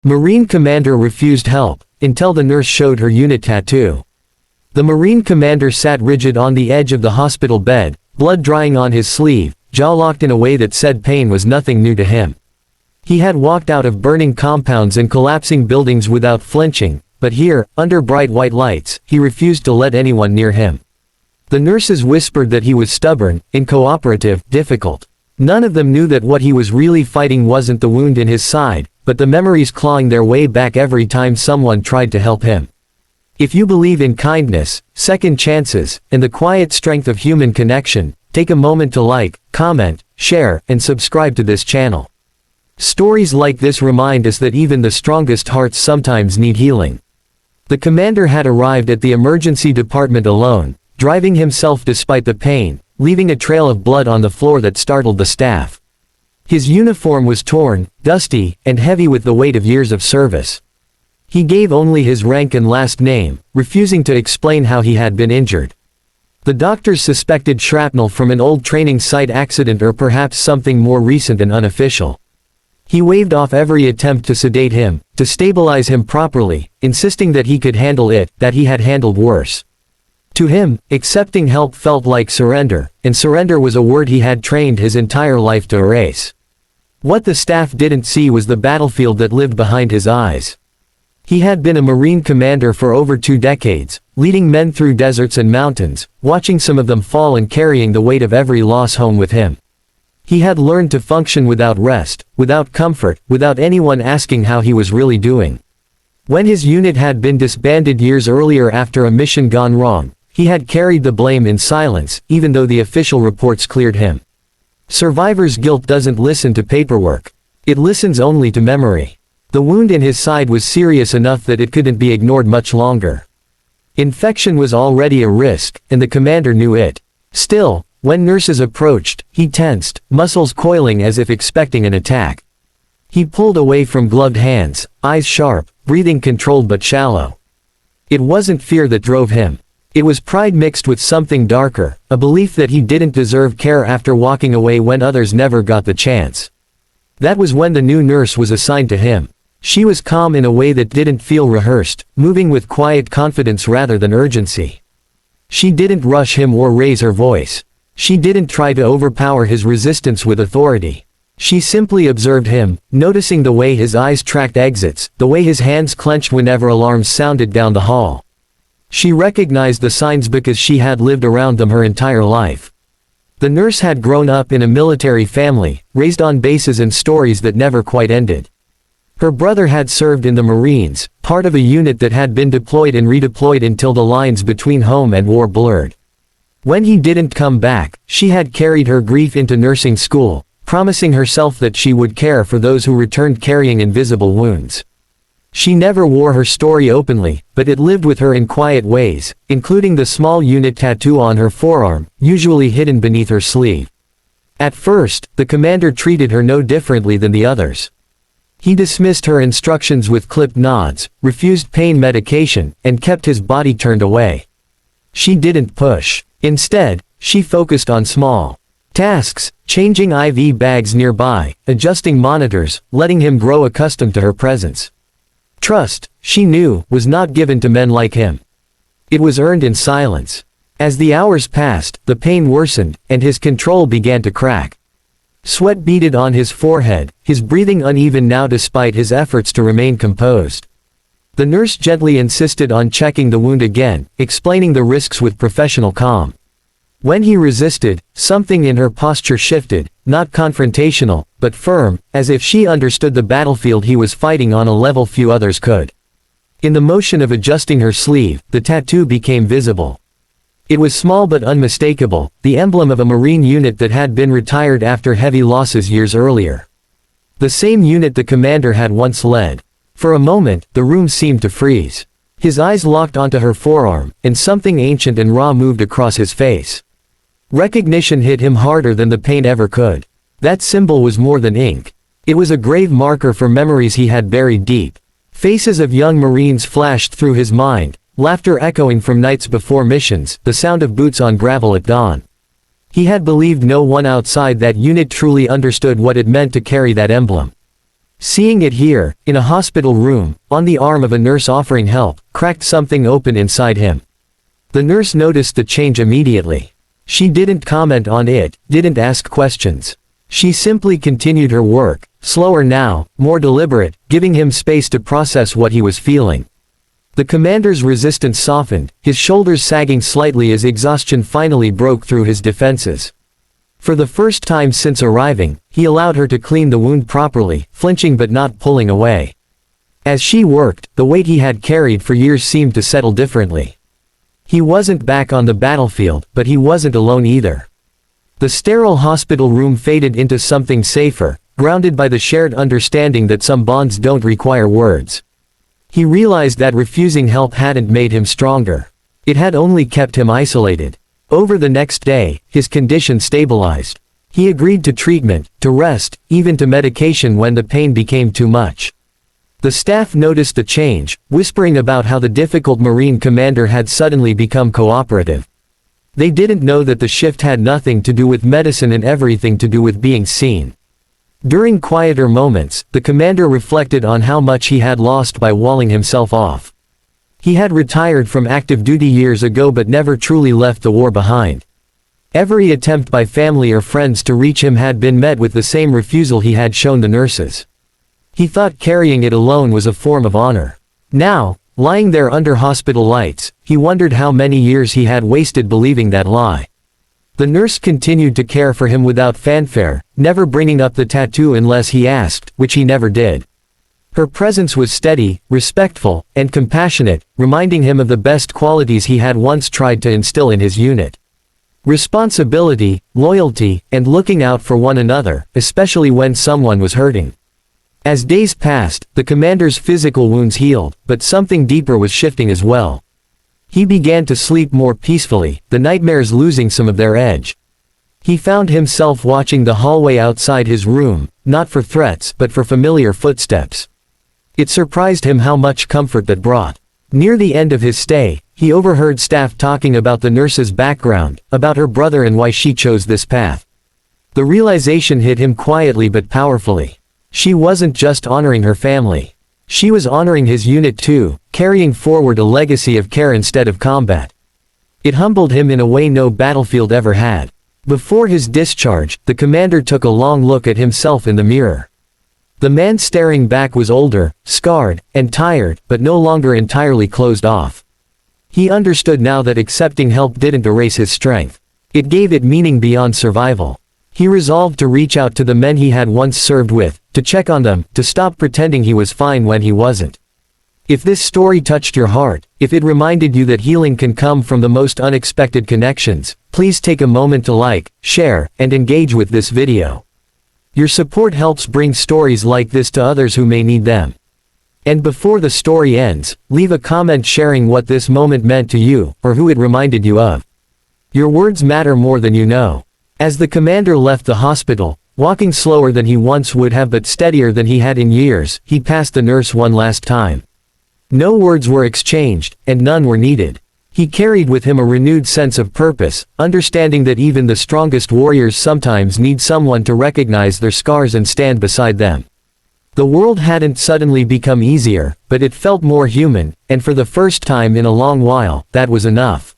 Marine commander refused help, until the nurse showed her unit tattoo. The Marine commander sat rigid on the edge of the hospital bed, blood drying on his sleeve, jaw locked in a way that said pain was nothing new to him. He had walked out of burning compounds and collapsing buildings without flinching, but here, under bright white lights, he refused to let anyone near him. The nurses whispered that he was stubborn, uncooperative, difficult. None of them knew that what he was really fighting wasn't the wound in his side, but the memories clawing their way back every time someone tried to help him. If you believe in kindness, second chances, and the quiet strength of human connection, take a moment to like, comment, share, and subscribe to this channel. Stories like this remind us that even the strongest hearts sometimes need healing. The commander had arrived at the emergency department alone, driving himself despite the pain, leaving a trail of blood on the floor that startled the staff. His uniform was torn, dusty, and heavy with the weight of years of service. He gave only his rank and last name, refusing to explain how he had been injured. The doctors suspected shrapnel from an old training site accident or perhaps something more recent and unofficial. He waved off every attempt to sedate him, to stabilize him properly, insisting that he could handle it, that he had handled worse. To him, accepting help felt like surrender, and surrender was a word he had trained his entire life to erase. What the staff didn't see was the battlefield that lived behind his eyes. He had been a Marine commander for over 2 decades, leading men through deserts and mountains, watching some of them fall and carrying the weight of every loss home with him. He had learned to function without rest, without comfort, without anyone asking how he was really doing. When his unit had been disbanded years earlier after a mission gone wrong, he had carried the blame in silence, even though the official reports cleared him. Survivor's guilt doesn't listen to paperwork. It listens only to memory. The wound in his side was serious enough that it couldn't be ignored much longer. Infection was already a risk, and the commander knew it. Still, when nurses approached, he tensed, muscles coiling as if expecting an attack. He pulled away from gloved hands, eyes sharp, breathing controlled but shallow. It wasn't fear that drove him. It was pride mixed with something darker, a belief that he didn't deserve care after walking away when others never got the chance. That was when the new nurse was assigned to him. She was calm in a way that didn't feel rehearsed, moving with quiet confidence rather than urgency. She didn't rush him or raise her voice. She didn't try to overpower his resistance with authority. She simply observed him, noticing the way his eyes tracked exits, the way his hands clenched whenever alarms sounded down the hall. She recognized the signs because she had lived around them her entire life. The nurse had grown up in a military family, raised on bases and stories that never quite ended. Her brother had served in the Marines, part of a unit that had been deployed and redeployed until the lines between home and war blurred. When he didn't come back, she had carried her grief into nursing school, promising herself that she would care for those who returned carrying invisible wounds. She never wore her story openly, but it lived with her in quiet ways, including the small unit tattoo on her forearm, usually hidden beneath her sleeve. At first, the commander treated her no differently than the others. He dismissed her instructions with clipped nods, refused pain medication, and kept his body turned away. She didn't push. Instead, she focused on small tasks, changing IV bags nearby, adjusting monitors, letting him grow accustomed to her presence. Trust, she knew, was not given to men like him. It was earned in silence. As the hours passed, the pain worsened, and his control began to crack. Sweat beaded on his forehead, his breathing uneven now despite his efforts to remain composed. The nurse gently insisted on checking the wound again, explaining the risks with professional calm. When he resisted, something in her posture shifted, not confrontational, but firm, as if she understood the battlefield he was fighting on a level few others could. In the motion of adjusting her sleeve, the tattoo became visible. It was small but unmistakable, the emblem of a Marine unit that had been retired after heavy losses years earlier. The same unit the commander had once led. For a moment, the room seemed to freeze. His eyes locked onto her forearm, and something ancient and raw moved across his face. Recognition hit him harder than the pain ever could. That symbol was more than ink. It was a grave marker for memories he had buried deep. Faces of young Marines flashed through his mind, laughter echoing from nights before missions, the sound of boots on gravel at dawn. He had believed no one outside that unit truly understood what it meant to carry that emblem. Seeing it here, in a hospital room, on the arm of a nurse offering help, cracked something open inside him. The nurse noticed the change immediately. She didn't comment on it, didn't ask questions. She simply continued her work, slower now, more deliberate, giving him space to process what he was feeling. The commander's resistance softened, his shoulders sagging slightly as exhaustion finally broke through his defenses. For the first time since arriving, he allowed her to clean the wound properly, flinching but not pulling away. As she worked, the weight he had carried for years seemed to settle differently. He wasn't back on the battlefield, but he wasn't alone either. The sterile hospital room faded into something safer, grounded by the shared understanding that some bonds don't require words. He realized that refusing help hadn't made him stronger. It had only kept him isolated. Over the next day, his condition stabilized. He agreed to treatment, to rest, even to medication when the pain became too much. The staff noticed the change, whispering about how the difficult Marine commander had suddenly become cooperative. They didn't know that the shift had nothing to do with medicine and everything to do with being seen. During quieter moments, the commander reflected on how much he had lost by walling himself off. He had retired from active duty years ago but never truly left the war behind. Every attempt by family or friends to reach him had been met with the same refusal he had shown the nurses. He thought carrying it alone was a form of honor. Now, lying there under hospital lights, he wondered how many years he had wasted believing that lie. The nurse continued to care for him without fanfare, never bringing up the tattoo unless he asked, which he never did. Her presence was steady, respectful, and compassionate, reminding him of the best qualities he had once tried to instill in his unit. Responsibility, loyalty, and looking out for one another, especially when someone was hurting. As days passed, the commander's physical wounds healed, but something deeper was shifting as well. He began to sleep more peacefully, the nightmares losing some of their edge. He found himself watching the hallway outside his room, not for threats but for familiar footsteps. It surprised him how much comfort that brought. Near the end of his stay, he overheard staff talking about the nurse's background, about her brother and why she chose this path. The realization hit him quietly but powerfully. She wasn't just honoring her family. She was honoring his unit too, carrying forward a legacy of care instead of combat. It humbled him in a way no battlefield ever had. Before his discharge, the commander took a long look at himself in the mirror. The man staring back was older, scarred, and tired, but no longer entirely closed off. He understood now that accepting help didn't erase his strength. It gave it meaning beyond survival. He resolved to reach out to the men he had once served with, to check on them, to stop pretending he was fine when he wasn't. If this story touched your heart, if it reminded you that healing can come from the most unexpected connections, please take a moment to like, share, and engage with this video. Your support helps bring stories like this to others who may need them. And before the story ends, leave a comment sharing what this moment meant to you, or who it reminded you of. Your words matter more than you know. As the commander left the hospital, walking slower than he once would have but steadier than he had in years, he passed the nurse one last time. No words were exchanged, and none were needed. He carried with him a renewed sense of purpose, understanding that even the strongest warriors sometimes need someone to recognize their scars and stand beside them. The world hadn't suddenly become easier, but it felt more human, and for the first time in a long while, that was enough.